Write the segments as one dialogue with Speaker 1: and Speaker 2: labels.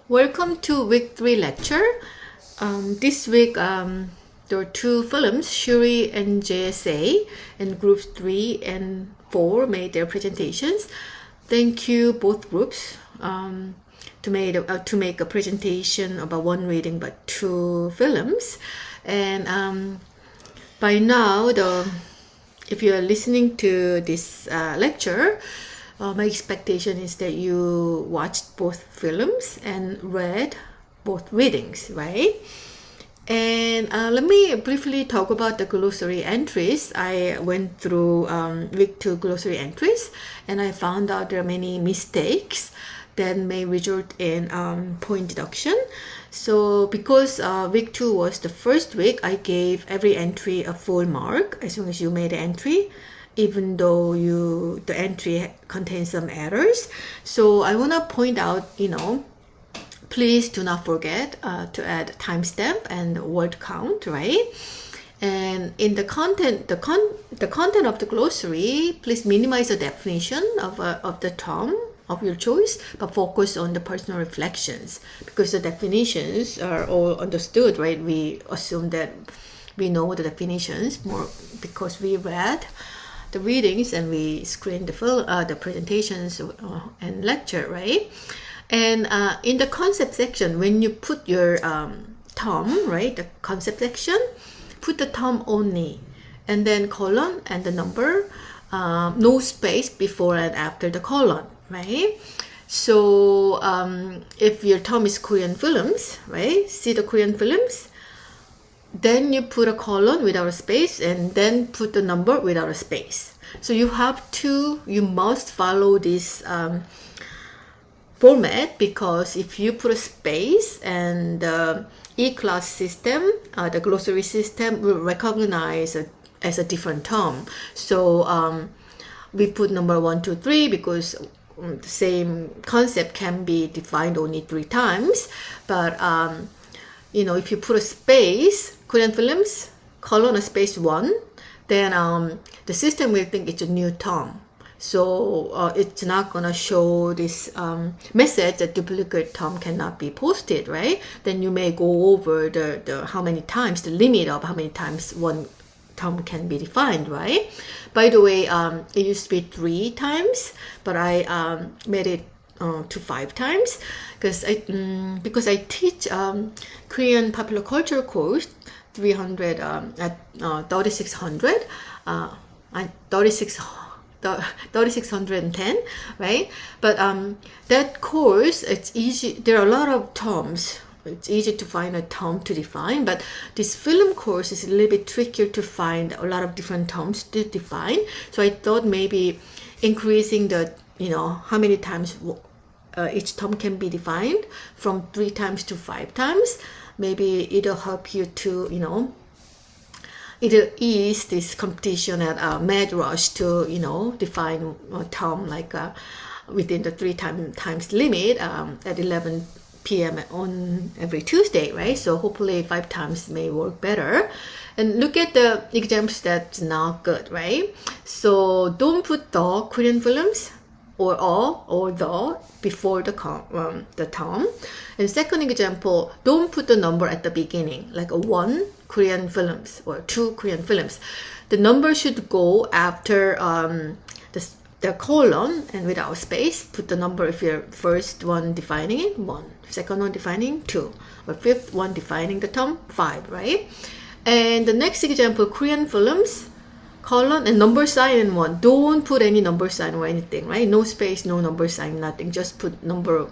Speaker 1: Welcome to week 3 lecture. This week there are 2 films, Shuri and JSA, and groups 3 and 4 made their presentations. Thank you both groups to make a presentation about one reading but 2 films. And by now, if you are listening to this lecture, my expectation is that you watched both films and read both readings, right? And let me briefly talk about the glossary entries. I went through week 2 glossary entries, and I found out there are many mistakes that may result in point deduction. So because week 2 was the first week, I gave every entry a full mark as long as you made an entry, even though the entry contains some errors. So I want to point out, please do not forget to add timestamp and word count, right? And in the content of the glossary, please minimize the definition of the term of your choice, but focus on the personal reflections, because the definitions are all understood, right? We assume that we know the definitions more because we read the readings and we screen the presentations and lecture, right? And in the concept section, when you put your term, right, the concept section, put the term only, and then colon and the number, no space before and after the colon, right? So if your term is Korean films, right, see the Korean films, then you put a colon without a space and then put the number without a space. So you must follow this format, because if you put a space and the E-class system, the glossary system will recognize as a different term. So we put number 1, 2, 3 because the same concept can be defined only 3 times. But if you put a space, Korean films, colon, a space 1, then the system will think it's a new term. So it's not gonna show this message that duplicate term cannot be posted, right? Then you may go over the how many times, the limit of how many times one term can be defined, right? By the way, it used to be 3 times, but I made it to 5 times because I teach Korean popular culture course 300 at 3600 and 3610, right? But that course, it's easy. There are a lot of terms. It's easy to find a term to define, but this film course is a little bit trickier to find a lot of different terms to define. So I thought maybe increasing the, how many times each term can be defined from 3 times to 5 times. Maybe it'll help you to, it'll ease this competition at mad rush to, define a term like within the 3 times limit at 11 p.m. on every Tuesday, right? So hopefully 5 times may work better. And look at the examples that's not good, right? So don't put the Korean films or the before the term. And second example, don't put the number at the beginning, like 1 Korean films or 2 Korean films. The number should go after the colon and without space. Put the number if you're first one defining it, 1, second one defining 2, or fifth one defining the term 5, right? And the next example, Korean films, colon and number sign and 1. Don't put any number sign or anything, right? No space, no number sign, nothing. Just put number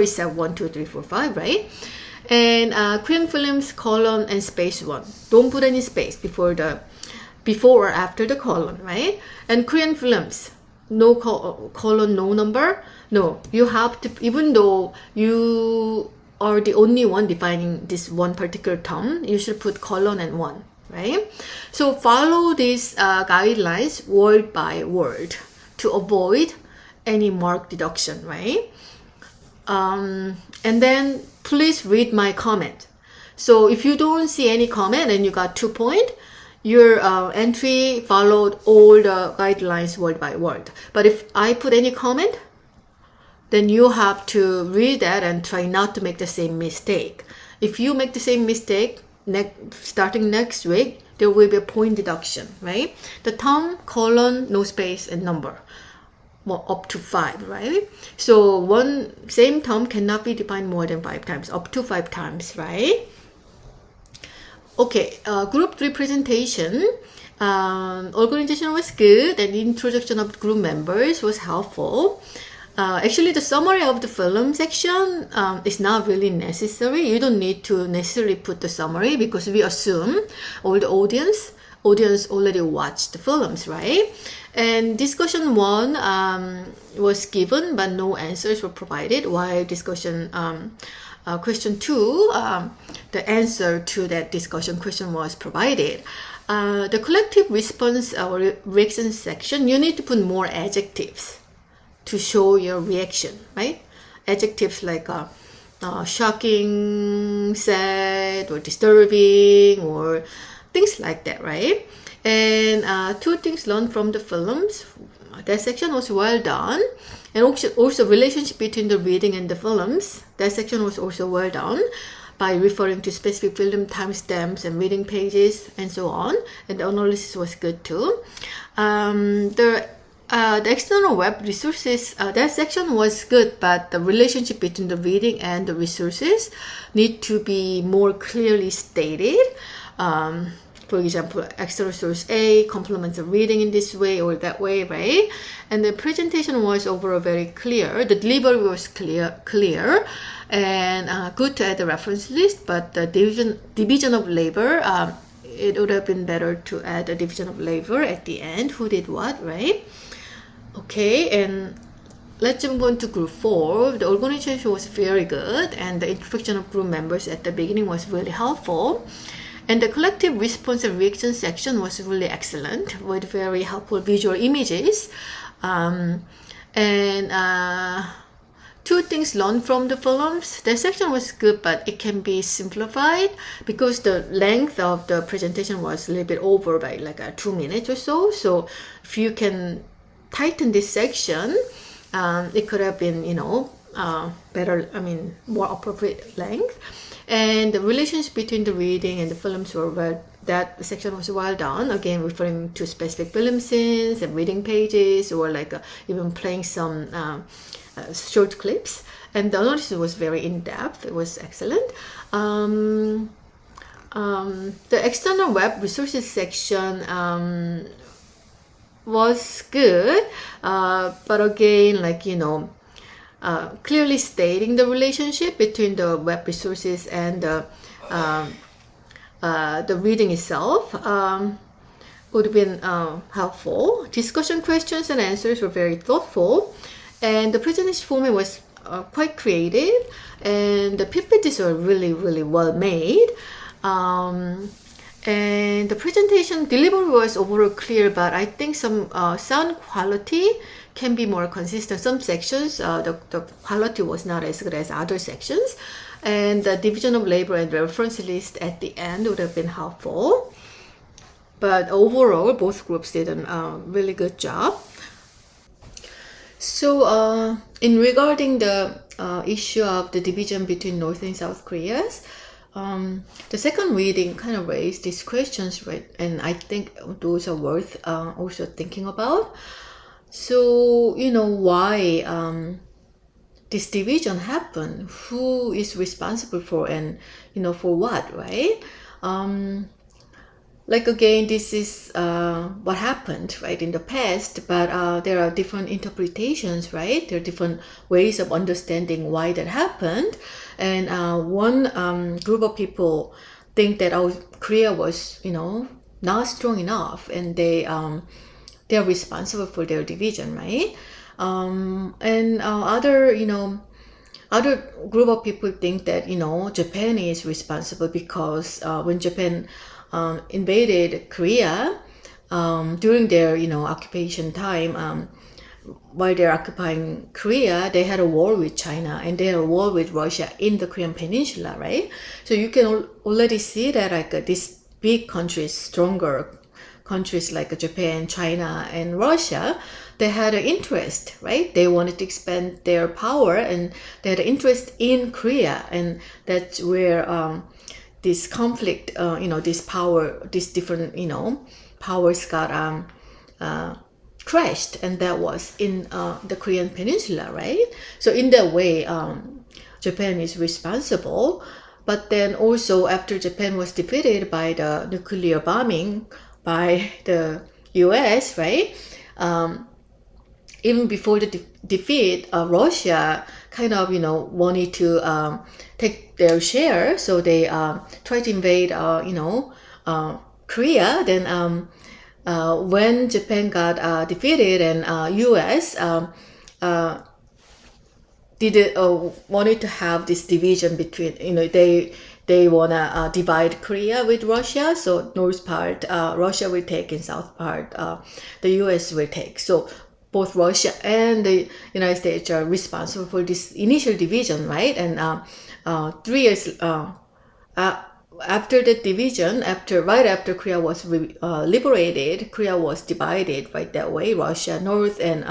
Speaker 1: is at 1, 2, 3, 4, 5, right? And Korean films, colon and space 1. Don't put any space before or after the colon, right? And Korean films, no colon, no number. No, you have to, even though you are the only one defining this one particular term, you should put colon and 1, right? So follow these guidelines word by word to avoid any mark deduction, right? And then please read my comment. So if you don't see any comment and you got 2 points, your entry followed all the guidelines word by word. But if I put any comment, then you have to read that and try not to make the same mistake. If you make the same mistake starting next week, there will be a point deduction, right? The term, colon, no space, and number. Well, up to 5, right? So one same term cannot be defined more than 5 times, up to 5 times, right? Okay, group representation. Organization was good, and introduction of group members was helpful. Actually, the summary of the film section is not really necessary. You don't need to necessarily put the summary because we assume all the audience already watched the films, right? And discussion 1 was given, but no answers were provided, while discussion question 2, the answer to that discussion question was provided. The collective response or reaction section, you need to put more adjectives to show your reaction, right? Adjectives like shocking, sad, or disturbing, or things like that, right? And 2 things learned from the films. That section was well done. And also relationship between the reading and the films. That section was also well done by referring to specific film timestamps and reading pages and so on. And the analysis was good too. The external web resources, that section was good, but the relationship between the reading and the resources need to be more clearly stated. For example, external source A complements the reading in this way or that way, right? And the presentation was overall very clear. The delivery was clear, and good to add the reference list, but the division of labor, it would have been better to add a division of labor at the end, who did what, right? Okay, and let's move on to group 4. The organization was very good, and the introduction of group members at the beginning was really helpful. And the collective response and reaction section was really excellent with very helpful visual images. And 2 things learned from the films. The section was good, but it can be simplified because the length of the presentation was a little bit over by like 2 minutes or so. So if you can tighten this section, it could have been, better, more appropriate length. And the relationship between the reading and the films were that section was well done, again referring to specific film scenes and reading pages, or like even playing some short clips. And the analysis was very in-depth. It was excellent. The external web resources section was good, but again, clearly stating the relationship between the web resources and the reading itself would have been helpful. Discussion questions and answers were very thoughtful, and the presentation format was quite creative, and the PPTs were really, really well made. And the presentation delivery was overall clear, but I think some sound quality can be more consistent. Some sections, the quality was not as good as other sections, and the division of labor and reference list at the end would have been helpful. But overall, both groups did a really good job. So in regarding the issue of the division between North and South Koreas, the second reading kind of raised these questions, right? And I think those are worth also thinking about. So, why this division happened? Who is responsible for, and, for what, right? Again, this is what happened, right, in the past, but there are different interpretations, right? There are different ways of understanding why that happened. And one group of people think that Korea was, not strong enough, and they're responsible for their division, right? And other group of people think that, Japan is responsible because when Japan invaded Korea during their, occupation time, while they're occupying Korea, they had a war with China, and they had a war with Russia in the Korean Peninsula, right? So you can already see that these big countries, stronger countries like Japan, China, and Russia, they had an interest, right? They wanted to expand their power, and they had an interest in Korea, and that's where this conflict, these different, powers got crashed, and that was in the Korean Peninsula, right? So in that way, Japan is responsible. But then also after Japan was defeated by the nuclear bombing by the US, right? Even before the defeat, Russia kind of, wanted to take their share. So they tried to invade, Korea. Then when Japan got defeated and US wanted to have this division between, they want to divide Korea with Russia. So north part Russia will take, and south part the US will take. So both Russia and the United States are responsible for this initial division, right? And 3 years after the division, right after Korea was liberated, Korea was divided right that way, Russia north and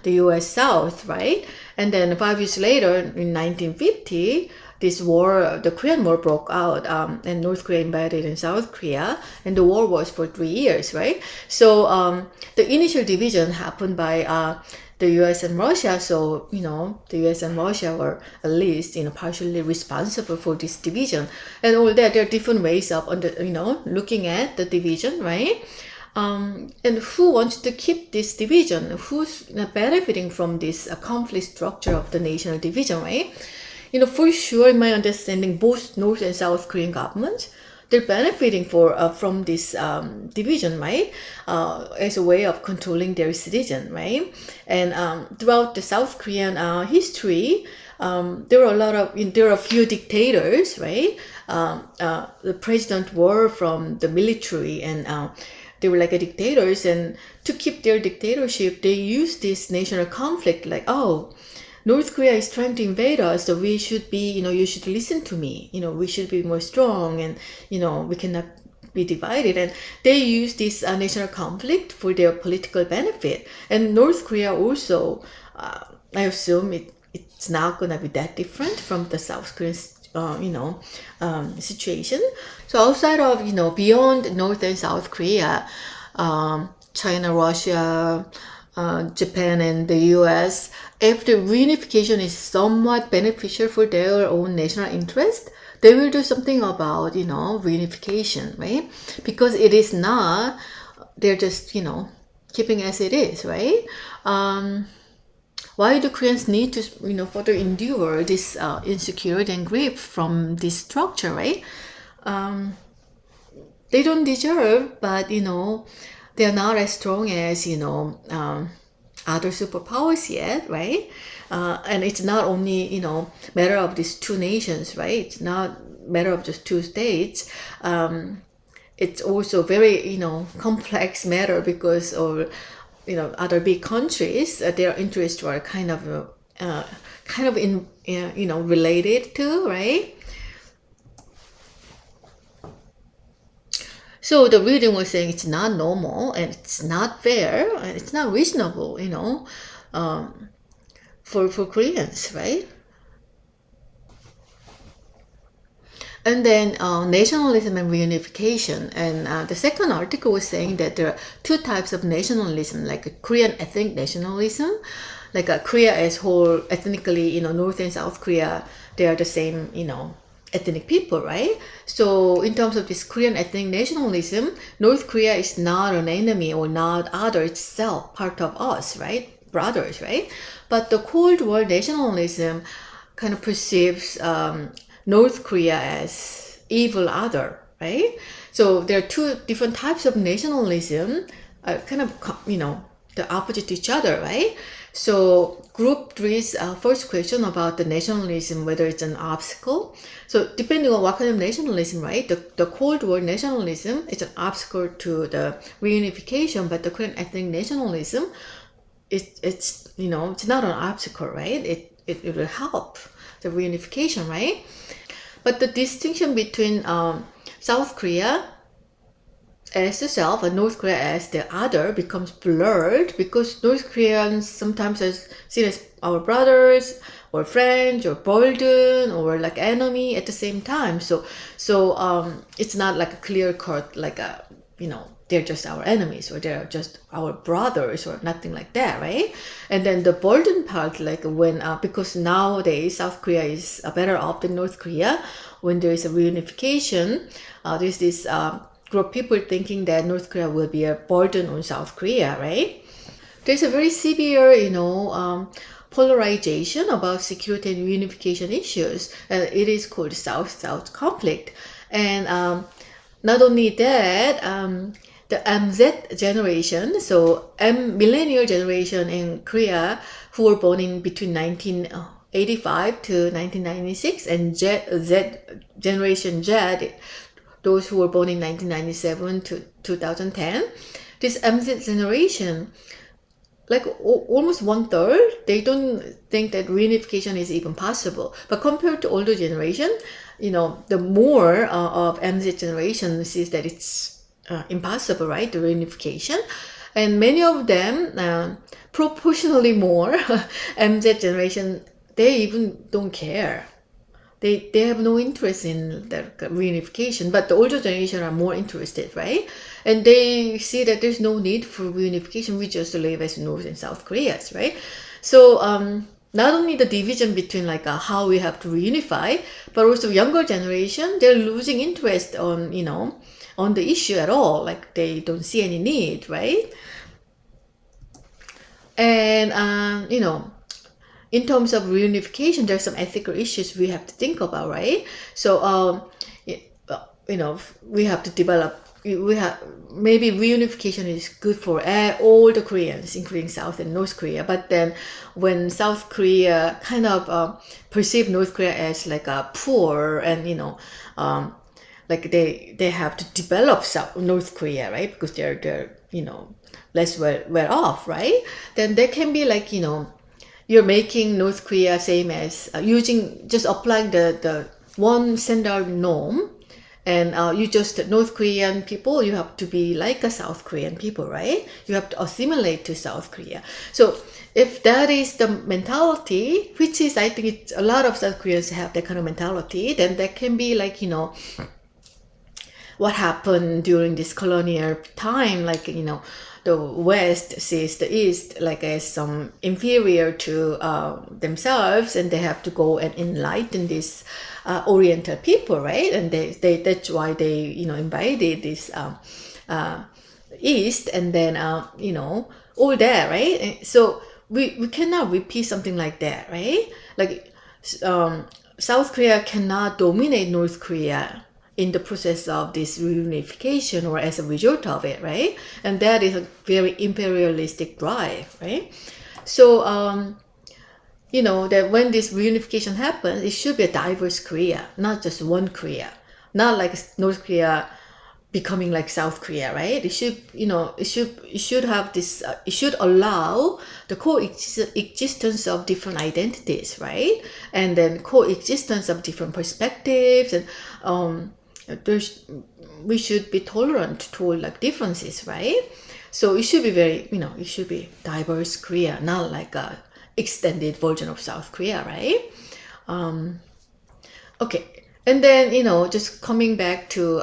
Speaker 1: the US south, right? And then 5 years later, in 1950, this war, the Korean War, broke out, and North Korea invaded in South Korea, and the war was for 3 years, right? So the initial division happened by the US and Russia. So, the US and Russia were at least, partially responsible for this division. And all that, there are different ways of, looking at the division, right? And who wants to keep this division? Who's benefiting from this conflict structure of the national division, right? For sure, in my understanding, both North and South Korean governments, they're benefiting from this division, right? As a way of controlling their citizen, right? And throughout the South Korean history, there are a few dictators, right? The president were from the military, and they were like dictators. And to keep their dictatorship, they used this national conflict, like, oh, North Korea is trying to invade us, so we should be, you should listen to me. We should be more strong, and, we cannot be divided. And they use this national conflict for their political benefit. And North Korea also, I assume it's not going to be that different from the South Korean situation. So outside of, beyond North and South Korea, China, Russia, Japan, and the US, if the reunification is somewhat beneficial for their own national interest, they will do something about, reunification, right? Because it is not, they're just, keeping as it is, right? Why do Koreans need to, further endure this insecurity and grief from this structure, right? They don't deserve, but, they're not as strong as, other superpowers yet, right? And it's not only, matter of these two nations, right? It's not matter of just two states. It's also very, complex matter because of, other big countries, their interests were kind of related to, right? So the reading was saying it's not normal, and it's not fair, and it's not reasonable, for Koreans, right? And then nationalism and reunification. And the second article was saying that there are two types of nationalism, like a Korean ethnic nationalism, like Korea as whole, ethnically, North and South Korea, they are the same, ethnic people, right? So in terms of this Korean ethnic nationalism, North Korea is not an enemy or not other itself, part of us, right? Brothers, right? But the Cold War nationalism kind of perceives North Korea as evil other, right? So there are two different types of nationalism, kind of, the opposite to each other, right? So group three's first question about the nationalism, whether it's an obstacle. So depending on what kind of nationalism, right? The Cold War nationalism is an obstacle to the reunification, but the Korean ethnic nationalism, it's not an obstacle, right? It will help the reunification, right? But the distinction between South Korea as the self and North Korea as the other becomes blurred, because North Koreans sometimes are seen as our brothers or friends or burden or like enemy at the same time. So it's not like a clear cut, like a, they're just our enemies or they're just our brothers or nothing like that, right? And then the burden part, like when because nowadays South Korea is better off than North Korea. When there is a reunification, there's this group of people thinking that North Korea will be a burden on South Korea, right? There's a very severe, polarization about security and reunification issues. It is called South-South conflict. And not only that, the MZ generation, so millennial generation in Korea, who were born in between 1985 to 1996, and Z generation Z, those who were born in 1997 to 2010, this MZ generation, like almost 1/3, they don't think that reunification is even possible. But compared to older generation, the more of MZ generation sees that it's impossible, right? The reunification. And many of them, proportionally more, MZ generation, they even don't care. They have no interest in the reunification, but the older generation are more interested, right? And they see that there's no need for reunification. We just live as North and South Koreas, right? So not only the division between like how we have to reunify, but also younger generation, they're losing interest on on the issue at all. Like they don't see any need, right? And in terms of reunification, there's some ethical issues we have to think about, right? So we have to develop. Maybe reunification is good for all the Koreans, including South and North Korea. But then, when South Korea kind of perceive North Korea as like a poor, and like they have to develop North Korea, right? Because they're less well off, right? Then there can be like you're making North Korea same as just applying the one standard norm. And you just North Korean people, you have to be like a South Korean people, right? You have to assimilate to South Korea. So if that is the mentality, which is, I think it's a lot of South Koreans have that kind of mentality, then that can be like, what happened during this colonial time, like, the West sees the East like as some inferior to themselves, and they have to go and enlighten these Oriental people, right? And that's why they invaded this East, and then all that, right? And so we cannot repeat something like that, right? Like South Korea cannot dominate North Korea in the process of this reunification or as a result of it, right? And that is a very imperialistic drive, right? So, that when this reunification happens, it should be a diverse Korea, not just one Korea, not like North Korea becoming like South Korea, right? It should, it should have this, it should allow the coexistence of different identities, right? And then coexistence of different perspectives, and we should be tolerant to like differences, right? So it should be very, it should be diverse Korea, not like a extended version of South Korea, right? Okay, and then just coming back to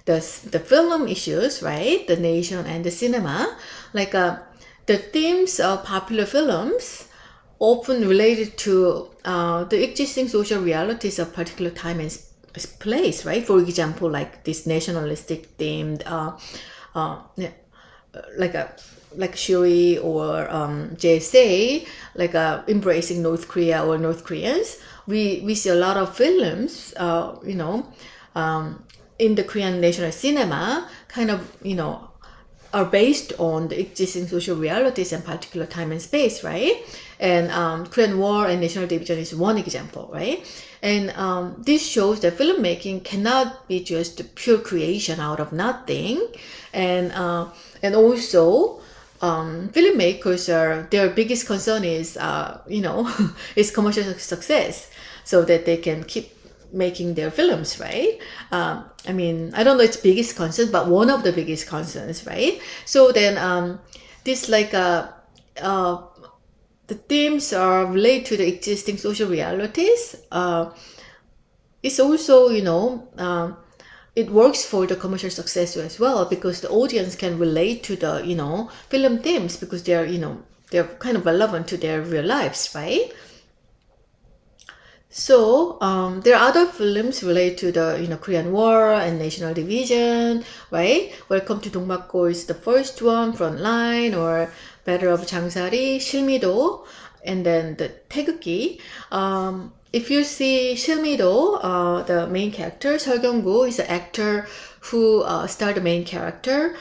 Speaker 1: the film issues, right? The nation and the cinema, like the themes of popular films often related to the existing social realities of particular time and place, right? For example, like this nationalistic themed like Shuri or JSA, like embracing North Korea or North Koreans. We see a lot of films in the Korean national cinema kind of are based on the existing social realities and particular time and space, right? And Korean War and National Division is one example, right? And this shows that filmmaking cannot be just pure creation out of nothing, and also filmmakers their biggest concern is is commercial success, so that they can keep making their films, right? I mean, I don't know its biggest concern, but one of the biggest concerns, right? So then this like the themes are related to the existing social realities. It's also, it works for the commercial success as well, because the audience can relate to the, film themes, because they're, they're kind of relevant to their real lives, right? So there are other films related to the Korean War and national division, right? Welcome to Dongbakgo is the first one, Frontline, or Battle of Changsari, 실미도, and then the 태극기. If you see 실미도, the main character 설경구 is an actor who starred the main character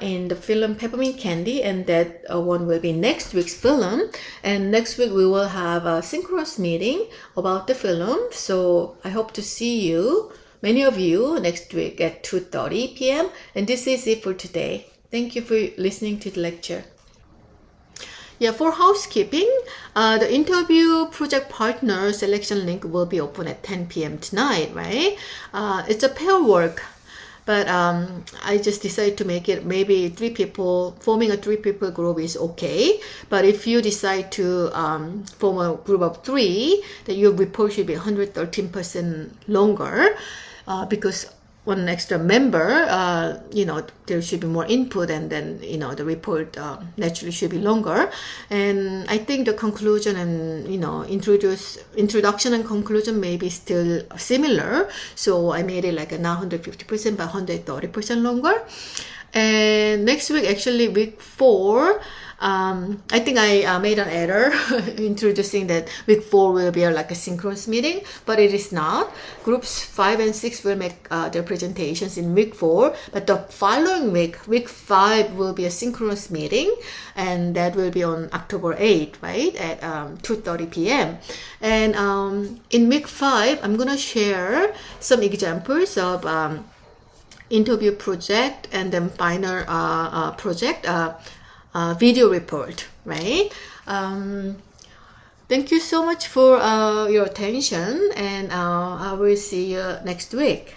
Speaker 1: in the film Peppermint Candy, and that one will be next week's film. And next week we will have a synchronous meeting about the film. So I hope to see you, many of you, next week at 2:30 p.m. And this is it for today. Thank you for listening to the lecture. Yeah, for housekeeping, the interview project partner selection link will be open at 10 p.m. tonight, right? It's a pair work, but I just decided to make it maybe 3 people. Forming a 3 people group is okay, but if you decide to form a group of 3, then your report should be 113% longer, because one extra member, there should be more input, and then, the report naturally should be longer. And I think the conclusion and, introduction and conclusion may be still similar. So I made it like a now 150%, but 130% longer. And next week, actually week 4, I think I made an error introducing that week 4 will be like a synchronous meeting, but it is not. Groups 5 and 6 will make their presentations in week 4, but the following week 5 will be a synchronous meeting, and that will be on October 8th, right, at 2:30 p.m. And in week 5, I'm gonna share some examples of interview project, and then final project video report, right? Thank you so much for your attention, and I will see you next week.